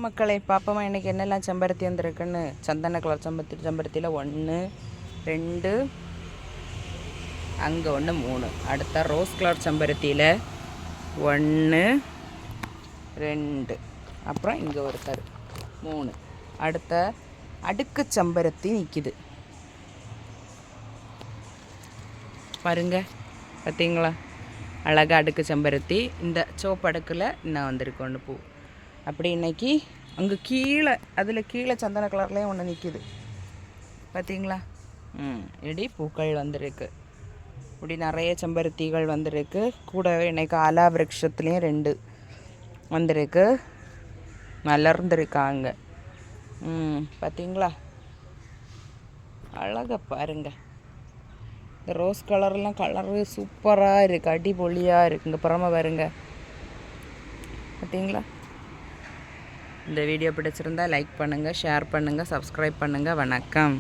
மக்களை பாப்போமா இன்றைக்கி என்னெல்லாம் செம்பருத்தி வந்திருக்குன்னு. சந்தன கலர் செம்பருத்தியில் 1 2 அங்கே 1 3. அடுத்த ரோஸ் கலர் செம்பருத்தியில் 1 2 அப்புறம் இங்கே ஒருத்தர் 3. அடுத்த அடுக்கு செம்பருத்தி நிற்கிது பாருங்க, பார்த்தீங்களா? அழகாக அடுக்கு செம்பருத்தி. இந்த சோப்பு அடுக்கில் இன்னும் வந்திருக்கு 1 பூ. அப்படி இன்றைக்கி அங்கே கீழே கீழே சந்தன கலர்லேயும் 1 நிற்கிது பார்த்தீங்களா? இப்படி பூக்கள் வந்திருக்கு. இப்படி நிறைய செம்பருத்திகள் வந்திருக்கு. கூடவே இன்றைக்கி ஆலா விருட்சத்துலேயும் 2 வந்திருக்கு, மலர்ந்துருக்காங்க. பார்த்தீங்களா? அழகாக பாருங்க. இந்த ரோஸ் கலர்லாம் கலரு சூப்பராக இருக்குது, அடிபொலியாக இருக்குங்க. புறமா பாருங்க, பார்த்தீங்களா? இந்த வீடியோ பிடிச்சிருந்தால் லைக் பண்ணுங்கள், ஷேர் பண்ணுங்கள், சப்ஸ்கிரைப் பண்ணுங்கள். வணக்கம்.